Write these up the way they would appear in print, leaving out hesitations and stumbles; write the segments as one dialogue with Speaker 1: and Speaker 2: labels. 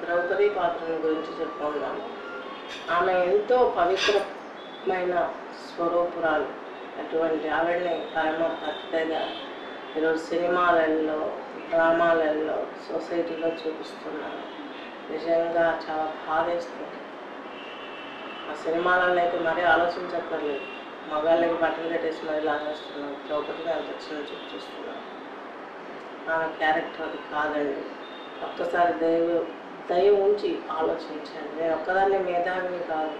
Speaker 1: ద్రౌపది పాత్రను గురించి చెప్పుకుందాము. ఆమె ఎంతో పవిత్రమైన స్వరూపురాలు. అటువంటి ఆవిడని పతితగా ఈరోజు సినిమాలలో, డ్రామాలలో, సొసైటీలో చూపిస్తున్నారు. నిజంగా చాలా బాధేస్తుంది. ఆ సినిమాలలో అయితే మరీ ఆలోచించక్కర్లేదు. మగాళ్ళకి బట్టలు కట్టేసి మరీ లాగేస్తున్నారు. ద్రౌపదిని అంత చిన్న చూపు చూస్తున్నారు. ఆమె క్యారెక్టర్ అది కాదండి. ఒక్కసారి దయ ఉంచి ఆలోచించండి. నేను ఒక్కదాన్ని మేధావిని కాదు,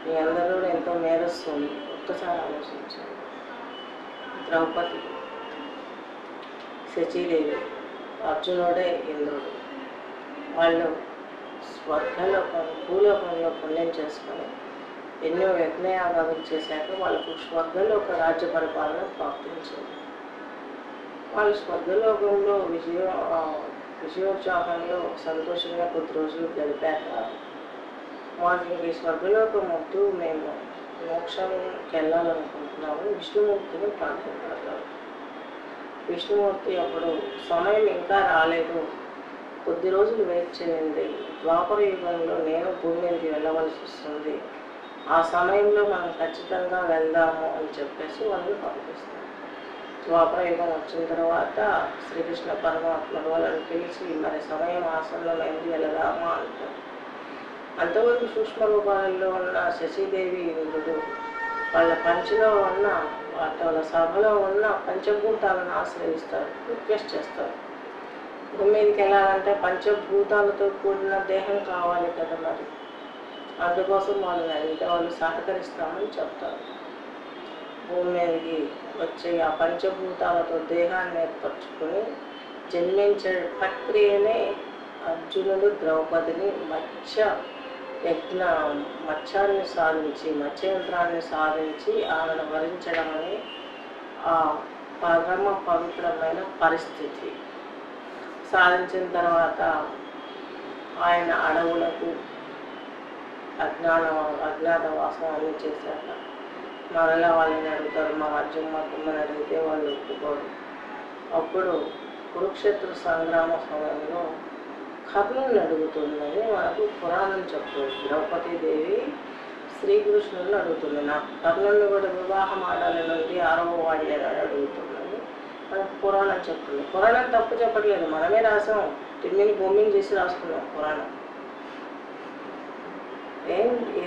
Speaker 1: మీ అందరూ ఎంతో మేధస్సు ఉంది. ఒక్కసారి ఆలోచించండి. ద్రౌపది, శచీదేవి, అర్జునుడే ఇంద్రుడు. వాళ్ళు స్వర్గలోకం, భూలోకంలో పుణ్యం చేసుకొని ఎన్నో యజ్ఞయాగాలు చేశాక వాళ్ళకు స్వర్గలోక రాజ్య పరిపాలన ప్రాప్తించింది. వాళ్ళు స్వర్గలోకంలో విజయోత్సాహంలో సంతోషంగా కొద్ది రోజులు గడిపాక వాళ్ళకి స్వర్గలోకం వద్దు, మేము మోక్షంకి వెళ్ళాలనుకుంటున్నాము, విష్ణుమూర్తిని ప్రార్థించారు. విష్ణుమూర్తి అప్పుడు సమయం ఇంకా రాలేదు, కొద్ది రోజులు వెయిట్ చేయండి, ద్వాపర యుగంలో నేను భూమి మీదకి వెళ్ళవలసి వస్తుంది, ఆ సమయంలో మనం ఖచ్చితంగా వెళ్దాము అని చెప్పేసి వాళ్ళని పంపిస్తారు. ద్వాపర యుగం వచ్చిన తర్వాత శ్రీకృష్ణ పరమాత్ముడు వాళ్ళని పిలిచి మరి సమయం ఆసన్నమైంది, వెళదామా అంటారు. అంతవరకు సూక్ష్మ రూపాలలో ఉన్న శశీదేవి, ఇంద్రుడు వాళ్ళ పంచలో ఉన్న వాళ్ళ సభలో ఉన్న పంచభూతాలను ఆశ్రయిస్తారు, రిక్వెస్ట్ చేస్తారు. భూమి మీదకి వెళ్ళాలంటే పంచభూతాలతో కూడిన దేహం కావాలి కదా, మరి అందుకోసం వాళ్ళని అడిగితే వాళ్ళు సహకరిస్తామని చెప్తారు. భూమి మీదకి వచ్చి ఆ పంచభూతాలతో దేహాన్ని ఏర్పరచుకొని జన్మించే ప్రక్రియనే అర్జునుడు ద్రౌపదిని మత్స్యంత్రాన్ని సాధించి ఆమెను వరించడం అనే ఆ పరమ పవిత్రమైన పరిస్థితి. సాధించిన తర్వాత ఆయన అడవులకు అజ్ఞాతవాసం అన్నీ చేశాక మరలా వాళ్ళని అడుగుతారు, మా రాజ్యం మాత్రమని అడిగితే వాళ్ళు ఒప్పుకోరు. అప్పుడు కురుక్షేత్ర సంగ్రామ సమయంలో కర్ణుని అడుగుతుందని మనకు పురాణం చెప్తుంది. ద్రౌపదీదేవి శ్రీకృష్ణుని అడుగుతుంది, నాకు కర్ణుని కూడా వివాహం ఆడాలని నుండి 6వ వాడి అని అడుగుతుందని మనకు పురాణం చెప్తుంది. పురాణం తప్పు చెప్పట్లేదు, మనమే రాసాం, తిమ్మిని బొమ్మిని చేసి రాసుకున్నాం పురాణం.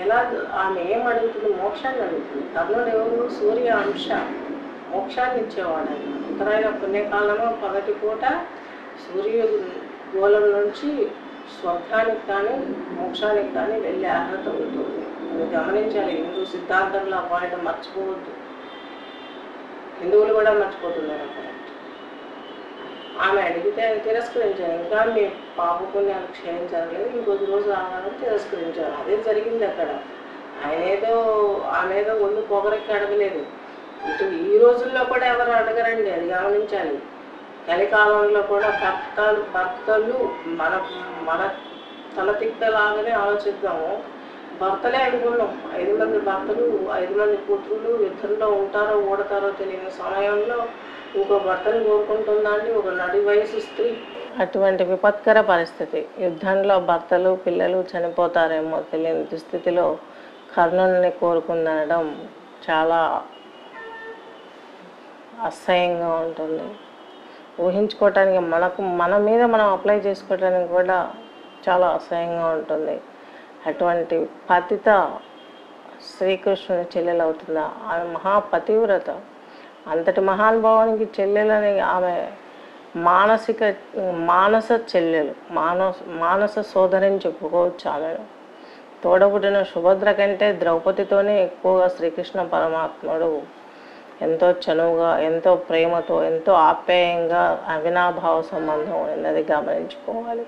Speaker 1: ఎలా ఆమె ఏం అడుగుతుంది? మోక్షాన్ని అడుగుతుంది. కర్ణుడు ఎవరు? సూర్య అంశ, మోక్షాన్ని ఇచ్చేవాడు. ఉత్తరాయణ పుణ్యకాలము పగటి పూట సూర్య గోళం నుంచి స్వర్గానికి కానీ మోక్షానికి కానీ వెళ్ళే అర్హత ఉంటుంది. అది గమనించాలి. హిందూ సిద్ధాంతంలో ఆ పాయింట్ మర్చిపోవద్దు. హిందువులు కూడా మర్చిపోతున్నారు అక్కడ. ఆమె అడిగితే ఆయన తిరస్కరించాను. ఇంకా మీ పాపపుణ్యాలు క్షయించలేదు, ఇంకొద్ది రోజు రావాలని తిరస్కరించారు. అదే జరిగింది అక్కడ. ఆమె ఏదో ఒళ్ళు పొగరెక్కి అడగలేదు. ఇటు ఈ రోజుల్లో కూడా ఎవరు అడగరండి, అది గమనించాలి. కలికాలంలో కూడా భర్తలు మన తలతిక్కలాగానే ఆలోచిద్దాము. భర్తలే అనుకున్నాం, 5 మంది భర్తలు, 5 మంది పుత్రులు యుద్ధంలో ఉంటారో ఓడతారో తెలియని సమయంలో ఇంకో భర్తను కోరుకుంటుందా అండి ఒక నడి వయసు స్త్రీ? అటువంటి విపత్కర పరిస్థితి, యుద్ధంలో భర్తలు పిల్లలు చనిపోతారేమో తెలియని దుస్థితిలో కర్ణుని కోరుకుందనడం చాలా అసహ్యంగా ఉంటుంది. ఊహించుకోవటానికి మన మీద మనం అప్లై చేసుకోవటానికి కూడా చాలా అసహ్యంగా ఉంటుంది. అటువంటి పతిత శ్రీకృష్ణుని చెల్లెలు అవుతుందా? ఆమె మహాపతివ్రత. అంతటి మహానుభావానికి చెల్లెలని ఆమె మానస చెల్లెలు, మానస సోదరిని చెప్పుకోవచ్చు. ఆమెను తోడబుట్టిన సుభద్ర కంటే ద్రౌపదితోనే ఎక్కువగా శ్రీకృష్ణ పరమాత్ముడు ఎంతో చనువుగా, ఎంతో ప్రేమతో, ఎంతో ఆప్యాయంగా అవినాభావ సంబంధం ఉన్నది గమనించుకోవాలి.